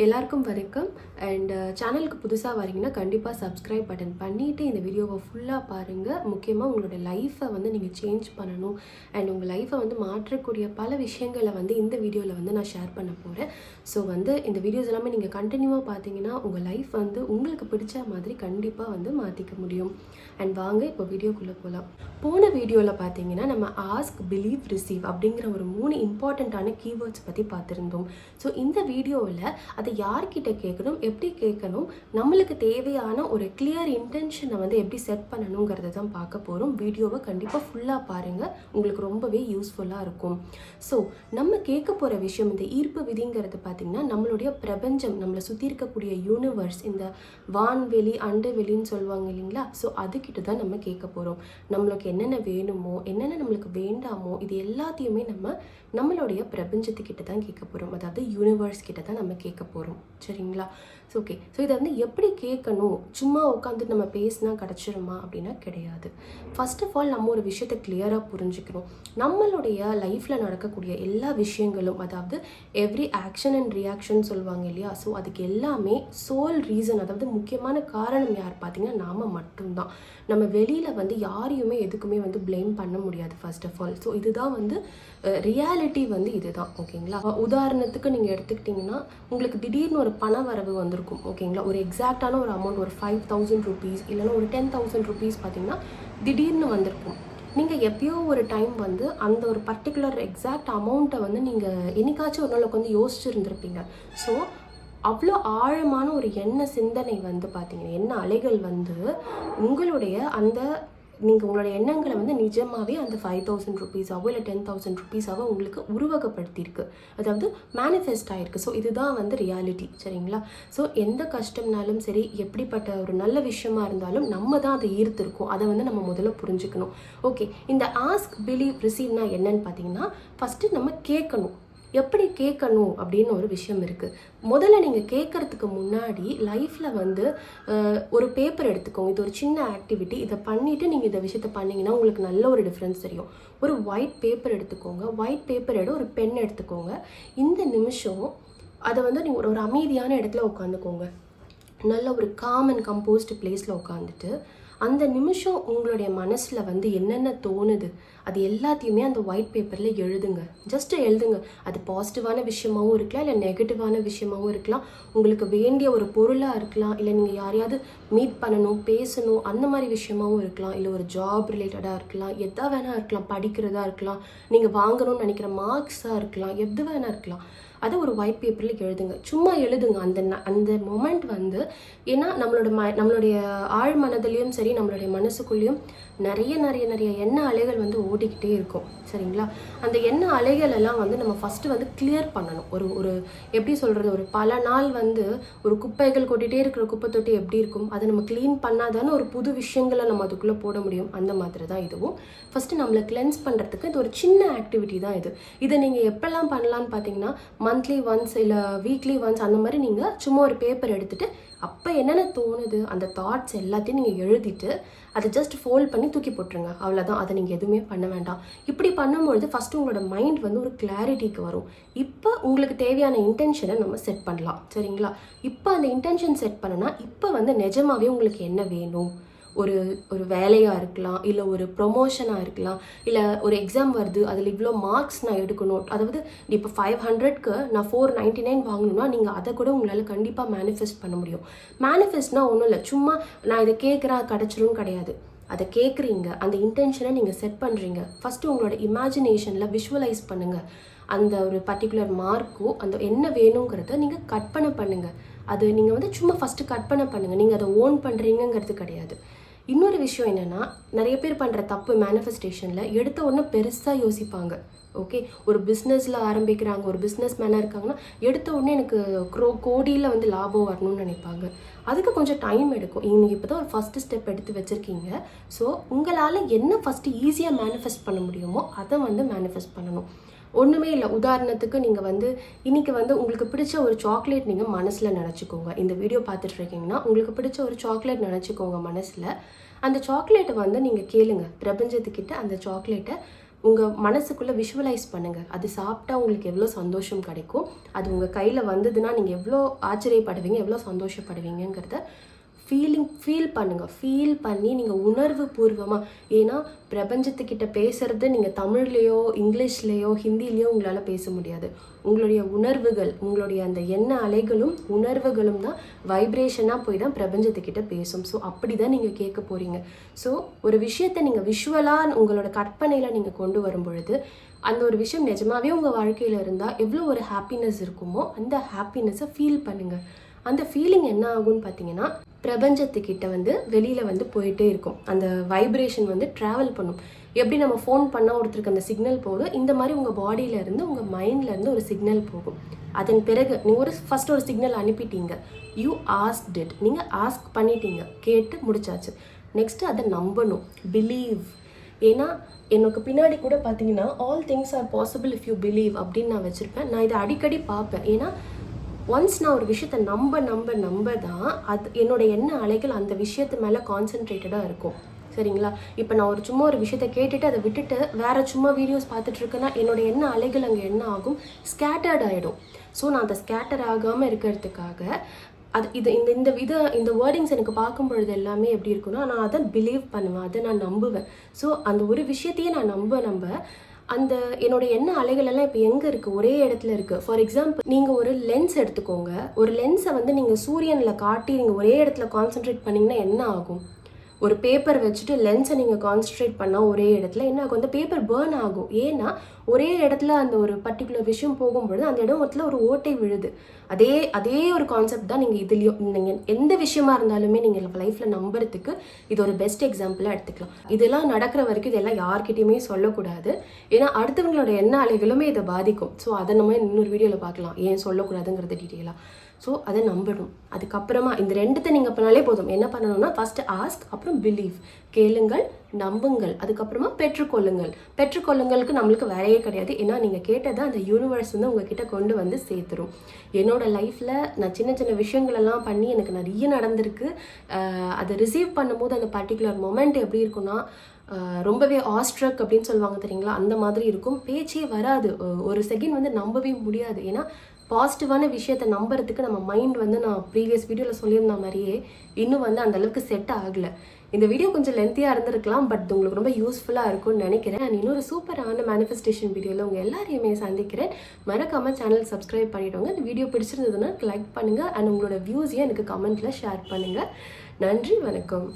எல்லாருக்கும் வணக்கம். அண்ட் சேனலுக்கு புதுசாக வரீங்கன்னா கண்டிப்பாக சப்ஸ்கிரைப் பட்டன் பண்ணிவிட்டு இந்த வீடியோவை ஃபுல்லாக பாருங்கள். முக்கியமாக உங்களோட லைஃப்பை வந்து நீங்கள் சேஞ்ச் பண்ணணும் அண்ட் உங்கள் லைஃப்பை வந்து மாற்றக்கூடிய பல விஷயங்களை வந்து இந்த வீடியோவில் வந்து நான் ஷேர் பண்ண போகிறேன். ஸோ வந்து இந்த வீடியோஸ் எல்லாமே நீங்கள் கண்டினியூவாக பார்த்தீங்கன்னா உங்கள் லைஃப் வந்து உங்களுக்கு பிடிச்ச மாதிரி கண்டிப்பாக வந்து மாற்றிக்க முடியும். அண்ட் வாங்க இப்போ வீடியோக்குள்ளே போகலாம். போன வீடியோவில் பார்த்தீங்கன்னா நம்ம ஆஸ்க், பிலீவ், ரிசீவ் அப்படிங்கிற ஒரு 3 இம்பார்ட்டண்ட்டான கீவேர்ட்ஸ் பற்றி பார்த்துருந்தோம். ஸோ இந்த வீடியோவில் அதை யார்கிட்ட கேட்கணும், எப்படி கேட்கணும், நம்மளுக்கு தேவையான ஒரு கிளியர் இன்டென்ஷனை வந்து எப்படி செட் பண்ணணுங்கிறத தான் பார்க்க போகிறோம். வீடியோவை கண்டிப்பாக ஃபுல்லாக பாருங்கள், உங்களுக்கு ரொம்பவே யூஸ்ஃபுல்லாக இருக்கும். ஸோ நம்ம கேட்க போகிற விஷயம், இந்த ஈர்ப்பு விதிங்கிறது பார்த்திங்கன்னா நம்மளுடைய பிரபஞ்சம், நம்மளை சுற்றி இருக்கக்கூடிய யூனிவர்ஸ், இந்த வான்வெளி அண்டவெளின்னு சொல்லுவாங்க இல்லைங்களா. ஸோ அதுக்கிட்ட தான் நம்ம கேட்க போகிறோம். நம்மளுக்கு என்னென்ன வேணுமோ, என்னென்ன நம்மளுக்கு வேண்டாமோ, இது எல்லாத்தையுமே நம்மளுடைய பிரபஞ்சத்துக்கிட்ட தான் கேட்க போகிறோம். அதாவது யூனிவர்ஸ் கிட்ட தான் நம்ம கேட்க போகிறோம். சரிங்களா? So okay. ஸோ இதை வந்து எப்படி கேட்கணும், சும்மா உட்காந்துட்டு நம்ம பேசினா கிடச்சிருமா அப்படின்னா கிடையாது. ஃபர்ஸ்ட் ஆஃப் ஆல் நம்ம ஒரு விஷயத்தை கிளியராக புரிஞ்சுக்கணும். நம்மளுடைய லைஃப்பில் நடக்கக்கூடிய எல்லா விஷயங்களும், அதாவது எவ்ரி ஆக்ஷன் அண்ட் ரியாக்ஷன் சொல்லுவாங்க இல்லையா. ஸோ அதுக்கு எல்லாமே சோல் ரீசன், அதாவது முக்கியமான காரணம் யார் பார்த்தீங்கன்னா நாம் மட்டும்தான். நம்ம வெளியில் வந்து யாரையுமே எதுக்குமே வந்து ப்ளேம் பண்ண முடியாது ஃபர்ஸ்ட் ஆஃப் ஆல். ஸோ இதுதான் வந்து ரியாலிட்டி வந்து இதுதான். ஓகேங்களா? உதாரணத்துக்கு நீங்கள் எடுத்துக்கிட்டிங்கன்னா உங்களுக்கு திடீர்னு ஒரு பண வரவு வந்திருக்கும். ஓகேங்களா? ஒரு எக்ஸாக்டான ஒரு அமௌண்ட், ஒரு 5000 rupees இல்லைன்னா ஒரு 10,000 rupees பார்த்தீங்கன்னா திடீர்னு வந்திருக்கும். நீங்கள் எப்பயோ ஒரு டைம் வந்து அந்த ஒரு பர்டிகுலர் எக்ஸாக்ட் அமௌண்ட்டை வந்து நீங்கள் என்னைக்காச்சும் ஒரு நாள் உட்காந்து யோசிச்சுருந்துருப்பீங்க. ஸோ அவ்வளோ ஆழமான ஒரு எண்ண சிந்தனை வந்து பார்த்தீங்கன்னா, எண்ண அலைகள் வந்து உங்களுடைய அந்த நீங்கள் உங்களோட எண்ணங்களை வந்து நிஜமாகவே அந்த 5000 rupees-ஆவோ இல்லை 10,000 rupees-ஆவோ உங்களுக்கு உருவகப்படுத்தியிருக்கு, அதாவது மேனிஃபெஸ்ட் ஆகிருக்கு. ஸோ இதுதான் வந்து ரியாலிட்டி. சரிங்களா? ஸோ எந்த கஷ்டம்னாலும் சரி, எப்படிப்பட்ட ஒரு நல்ல விஷயமா இருந்தாலும் நம்ம தான் அதை ஈர்த்திருக்கோம். அதை வந்து நம்ம முதல்ல புரிஞ்சுக்கணும். ஓகே, இந்த ஆஸ்க், பிலீவ், ரிசீவ்னா என்னன்னு பார்த்தீங்கன்னா, ஃபஸ்ட்டு நம்ம கேட்கணும். எப்படி கேட்கணும் அப்படின்னு ஒரு விஷயம் இருக்குது. முதல்ல நீங்கள் கேட்குறதுக்கு முன்னாடி லைஃப்பில் வந்து ஒரு பேப்பர் எடுத்துக்கோங்க. இது ஒரு சின்ன ஆக்டிவிட்டி. இதை பண்ணிவிட்டு நீங்கள் இந்த விஷயத்தை பண்ணிங்கன்னா உங்களுக்கு நல்ல ஒரு டிஃப்ரென்ஸ் தெரியும். ஒரு ஒயிட் பேப்பர் எடுத்துக்கோங்க. ஒயிட் பேப்பர் ஒரு பென் எடுத்துக்கோங்க. இந்த நிமிஷம் அதை வந்து நீங்கள் ஒரு அமைதியான இடத்துல உட்காந்துக்கோங்க. நல்ல ஒரு காம் அண்ட் கம்போஸ்ட் பிளேஸில் உட்காந்துட்டு அந்த நிமிஷம் உங்களுடைய மனசில் வந்து என்னென்ன தோணுது அது எல்லாத்தையுமே அந்த ஒயிட் பேப்பரில் எழுதுங்க. ஜஸ்ட்டு எழுதுங்க. அது பாசிட்டிவான விஷயமாகவும் இருக்கலாம், இல்லை நெகட்டிவான விஷயமாகவும் இருக்கலாம், உங்களுக்கு வேண்டிய ஒரு பொருளாக இருக்கலாம், இல்லை நீங்கள் யாரையாவது மீட் பண்ணணும், பேசணும், அந்த மாதிரி விஷயமாகவும் இருக்கலாம், இல்லை ஒரு ஜாப் ரிலேட்டடாக இருக்கலாம், எதா வேணா இருக்கலாம், படிக்கிறதா இருக்கலாம், நீங்கள் வாங்கணும்னு நினைக்கிற மார்க்ஸாக இருக்கலாம், எது வேணா இருக்கலாம். அதை ஒரு ஒயிட் பேப்பரில் எழுதுங்க. சும்மா எழுதுங்க. அந்த மொமெண்ட் வந்து, ஏன்னா நம்மளுடைய ஆழ் மனதிலையும் சரி, நம்மளுடைய மனசுக்குள்ளேயும் நிறைய எண்ண அலைகள் வந்து ஓடிக்கிட்டே இருக்கும். சரிங்களா? அந்த எண்ண அலைகள் எல்லாம் வந்து நம்ம ஃபஸ்ட்டு வந்து கிளியர் பண்ணணும். ஒரு எப்படி சொல்கிறது, ஒரு பல நாள் வந்து ஒரு குப்பைகள் கொட்டிகிட்டே இருக்கிற குப்பை தொட்டி எப்படி இருக்கும், அதை நம்ம க்ளீன் பண்ணாதானே ஒரு புது விஷயங்களை நம்ம அதுக்குள்ளே போட முடியும். அந்த மாதிரி தான் இதுவும். ஃபஸ்ட்டு நம்மளை கிளென்ஸ் பண்ணுறதுக்கு இது ஒரு சின்ன ஆக்டிவிட்டி தான் இது. இதை நீங்கள் எப்போல்லாம் பண்ணலான்னு பார்த்தீங்கன்னா, மந்த்லி ஒன்ஸ் இல்லை வீக்லி ஒன்ஸ் அந்த மாதிரி நீங்கள் சும்மா ஒரு பேப்பர் எடுத்துகிட்டு அப்போ என்னென்ன தோணுது அந்த தாட்ஸ் எல்லாத்தையும் நீங்கள் எழுதிட்டு அதை ஜஸ்ட் ஃபோல்ட் பண்ணி தூக்கி போட்டுருங்க. அவ்வளோதான். அதை நீங்கள் எதுவுமே பண்ண வேண்டாம். இப்படி பண்ணும்பொழுது ஃபஸ்ட்டு உங்களோட மைண்ட் வந்து ஒரு கிளாரிட்டிக்கு வரும். இப்போ உங்களுக்கு தேவையான இன்டென்ஷனை நம்ம செட் பண்ணலாம். சரிங்களா? இப்போ அந்த இன்டென்ஷன் செட் பண்ணனா இப்போ வந்து நிஜமாகவே உங்களுக்கு என்ன வேணும், ஒரு வேலையாக இருக்கலாம், இல்லை ஒரு ப்ரொமோஷனாக இருக்கலாம், இல்லை ஒரு எக்ஸாம் வருது, அதில் இவ்வளோ மார்க்ஸ் நான் எடுக்கணும், அதாவது இப்போ 500க்கு நான் 499 வாங்கணும்னா நீங்கள் அதை கூட உங்களால் கண்டிப்பாக மேனிஃபெஸ்ட் பண்ண முடியும். மேனிஃபெஸ்ட்னால் ஒன்றும் இல்லை, சும்மா நான் இதை கேட்குறேன் கிடச்சிரும் கிடையாது. அதை கேட்குறீங்க, அந்த இன்டென்ஷனை நீங்கள் செட் பண்ணுறீங்க. ஃபஸ்ட்டு உங்களோட இமேஜினேஷனில் விஷுவலைஸ் பண்ணுங்கள். அந்த ஒரு பர்டிகுலர் மார்க்கோ அந்த என்ன வேணுங்கிறத நீங்கள் கற்பனை பண்ணுங்கள். அது நீங்கள் வந்து சும்மா ஃபஸ்ட்டு கற்பனை பண்ணுங்கள். நீங்கள் அதை ஓன் பண்ணுறீங்கிறது கிடையாது. இன்னொரு விஷயம் என்னென்னா, நிறைய பேர் பண்ணுற தப்பு மேனிஃபெஸ்டேஷனில் எடுத்த உடனே பெருசாக யோசிப்பாங்க. ஓகே, ஒரு பிஸ்னஸில் ஆரம்பிக்கிறாங்க, ஒரு பிஸ்னஸ் மேனாக இருக்காங்கன்னா எடுத்த உடனே எனக்கு கோடியில் வந்து லாபம் வரணும்னு நினைப்பாங்க. அதுக்கு கொஞ்சம் டைம் எடுக்கும். நீங்கள் இப்போ தான் ஒரு ஃபஸ்ட்டு ஸ்டெப் எடுத்து வச்சுருக்கீங்க. ஸோ உங்களால் என்ன ஃபஸ்ட்டு ஈஸியாக மேனிஃபெஸ்ட் பண்ண முடியுமோ அதை வந்து மேனிஃபெஸ்ட் பண்ணணும். ஒன்றுமே இல்லை. உதாரணத்துக்கு நீங்கள் வந்து இன்றைக்கி வந்து உங்களுக்கு பிடிச்ச ஒரு சாக்லேட் நீங்கள் மனசில் நினச்சிக்கோங்க. இந்த வீடியோ பார்த்துட்ருக்கீங்கன்னா உங்களுக்கு பிடிச்ச ஒரு சாக்லேட் நினச்சிக்கோங்க மனசில். அந்த சாக்லேட்டை வந்து நீங்கள் கேளுங்க பிரபஞ்சத்துக்கிட்ட. அந்த சாக்லேட்டை உங்கள் மனசுக்குள்ளே விஷுவலைஸ் பண்ணுங்கள். அது சாப்பிட்டா உங்களுக்கு எவ்வளோ சந்தோஷம் கிடைக்கும், அது உங்கள் கையில் வந்ததுன்னா நீங்கள் எவ்வளோ ஆச்சரியப்படுவீங்க, எவ்வளோ சந்தோஷப்படுவீங்கிறத ஃபீல் பண்ணுங்கள். ஃபீல் பண்ணி நீங்கள் உணர்வு பூர்வமாக, ஏன்னா பிரபஞ்சத்துக்கிட்ட பேசுகிறது நீங்கள் தமிழ்லேயோ இங்கிலீஷ்லேயோ ஹிந்திலேயோ உங்களால் பேச முடியாது. உங்களுடைய உணர்வுகள், உங்களுடைய அந்த எண்ண அலைகளும் உணர்வுகளும் தான் வைப்ரேஷனாக போய் தான் பிரபஞ்சத்துக்கிட்ட பேசும். ஸோ அப்படி தான் நீங்கள் கேட்க போகிறீங்க. ஸோ ஒரு விஷயத்தை நீங்கள் விஷுவலாக உங்களோட கற்பனையில் நீங்கள் கொண்டு வரும் பொழுது அந்த ஒரு விஷயம் நிஜமாகவே உங்கள் வாழ்க்கையில் இருந்தால் எவ்வளோ ஒரு ஹாப்பினஸ் இருக்குமோ அந்த ஹாப்பினஸை ஃபீல் பண்ணுங்கள். அந்த ஃபீலிங் என்ன ஆகும்னு பார்த்தீங்கன்னா பிரபஞ்சத்துக்கிட்ட வெளியில் போயிட்டே இருக்கும். அந்த வைப்ரேஷன் ட்ராவல் பண்ணும். எப்படி நம்ம ஃபோன் பண்ணால் ஒருத்தருக்கு அந்த சிக்னல் போகும், இந்த மாதிரி உங்கள் பாடியிலேருந்து உங்கள் மைண்ட்லேருந்து ஒரு சிக்னல் போகும். அதன் பிறகு நீங்கள் ஃபஸ்ட் ஒரு சிக்னல் அனுப்பிட்டீங்க, யூ ஆஸ்க்ட் இட், நீங்கள் ஆஸ்க் பண்ணிட்டீங்க, கேட்டு முடிச்சாச்சு. நெக்ஸ்ட்டு அதை நம்பணும், பிலீவ். ஏன்னா எனக்கு பின்னாடி கூட பார்த்தீங்கன்னா all things are possible if you believe அப்படின்னு நான் வச்சுருப்பேன். நான் இதை அடிக்கடி பார்ப்பேன். ஏன்னா ஒன்ஸ் நான் ஒரு விஷயத்தை நம்ப தான் அது என்னோட எண்ண அலைகள் அந்த விஷயத்து மேலே கான்சென்ட்ரேட்டடாக இருக்கும். சரிங்களா? இப்போ நான் சும்மா ஒரு விஷயத்தை கேட்டுட்டு அதை விட்டுட்டு வேறு சும்மா வீடியோஸ் பார்த்துட்ருக்கேன்னா என்னோட எண்ண அலைகள் அங்கே என்ன ஆகும், ஸ்கேட்டர்ட் ஆகிடும். ஸோ நான் அதை ஸ்கேட்டர் ஆகாமல் இருக்கிறதுக்காக அது இந்த வேர்டிங்ஸ் எனக்கு பார்க்கும் பொழுது எல்லாமே எப்படி இருக்குன்னா, நான் அதை பிலீவ் பண்ணுவேன், அதை நான் நம்புவேன். ஸோ அந்த ஒரு விஷயத்தையே நான் நம்ப அந்த என்னோட எண்ண அலைகள் எல்லாம் இப்போ எங்கே இருக்குது, ஒரே இடத்துல இருக்குது. ஃபார் எக்ஸாம்பிள் நீங்கள் ஒரு லென்ஸ் எடுத்துக்கோங்க. ஒரு லென்ஸை நீங்கள் சூரியனில் காட்டி நீங்கள் ஒரே இடத்துல கான்சென்ட்ரேட் பண்ணிங்கன்னா என்ன ஆகும்? ஒரு பேப்பர் வச்சுட்டு லென்ஸை நீங்கள் கான்சன்ட்ரேட் பண்ணால் ஒரே இடத்துல என்ன ஆகும், அந்த பேப்பர் பேர்ன் ஆகும். ஏன்னா ஒரே இடத்துல அந்த ஒரு பர்டிகுலர் விஷயம் போகும்பொழுது அந்த இடத்துல ஒரு ஓட்டை விழுது. அதே ஒரு கான்செப்ட் தான் நீங்கள் இதுலேயும், நீங்கள் எந்த விஷயமா இருந்தாலுமே நீங்கள் லைஃப்பில் நம்புறதுக்கு இது ஒரு பெஸ்ட் எக்ஸாம்பிளாக எடுத்துக்கலாம். இதெல்லாம் நடக்கிற வரைக்கும் இதெல்லாம் யார்கிட்டையுமே சொல்லக்கூடாது. ஏன்னா அடுத்தவங்களோட எண்ண அலைகளுமே இதை பாதிக்கும். ஸோ அதை நம்ம இன்னொரு வீடியோவில் பார்க்கலாம், ஏன் சொல்லக்கூடாதுங்கிறது டீட்டெயிலாக. ஸோ அதை நம்பணும். அதுக்கப்புறமா இந்த ரெண்டுத்தை நீங்கள் பண்ணாலே போதும். என்ன பண்ணணும்னா ஃபஸ்ட்டு ஆஸ்க், அப்புறம் பிலீவ். கேளுங்கள், நம்புங்கள், அதுக்கப்புறமா பெற்றுக்கொள்ளுங்களுக்கு நம்மளுக்கு வேலையே கிடையாது. ஏன்னா நீங்கள் கேட்டதை அந்த யூனிவர்ஸ் உங்ககிட்ட கொண்டு சேர்த்துரும். என்னோடய லைஃப்பில் நான் சின்ன சின்ன விஷயங்களெல்லாம் பண்ணி எனக்கு நிறைய நடந்திருக்கு. அதை ரிசீவ் பண்ணும்போது அந்த பர்டிகுலர் மொமெண்ட் எப்படி இருக்குன்னா ரொம்பவே ஆஸ்ட்ரக் அப்படின்னு சொல்லுவாங்க தெரியுங்களா, அந்த மாதிரி இருக்கும். பேச்சே வராது. ஒரு செகண்ட் நம்பவே முடியாது. ஏன்னா பாசிட்டிவான விஷயத்தை நம்புறதுக்கு நம்ம மைண்ட் நான் ப்ரீவியஸ் வீடியோவில் சொல்லியிருந்த மாதிரியே இன்னும் அந்த அளவுக்கு செட் ஆகலை. இந்த வீடியோ கொஞ்சம் லென்த்தியாக இருந்திருக்கலாம், பட் உங்களுக்கு ரொம்ப யூஸ்ஃபுல்லாக இருக்கும்னு நினைக்கிறேன். நான் இன்னொரு சூப்பரான மேனிஃபெஸ்டேஷன் வீடியோவில் உங்கள் எல்லாரையுமே சந்திக்கிறேன். மறக்காமல் சேனல் சப்ஸ்கிரைப் பண்ணிவிடுங்க. இந்த வீடியோ பிடிச்சிருந்ததுன்னா லைக் பண்ணுங்கள் அண்ட் உங்களோட வியூஸையும் எனக்கு கமெண்ட்டில் ஷேர் பண்ணுங்கள். நன்றி, வணக்கம்.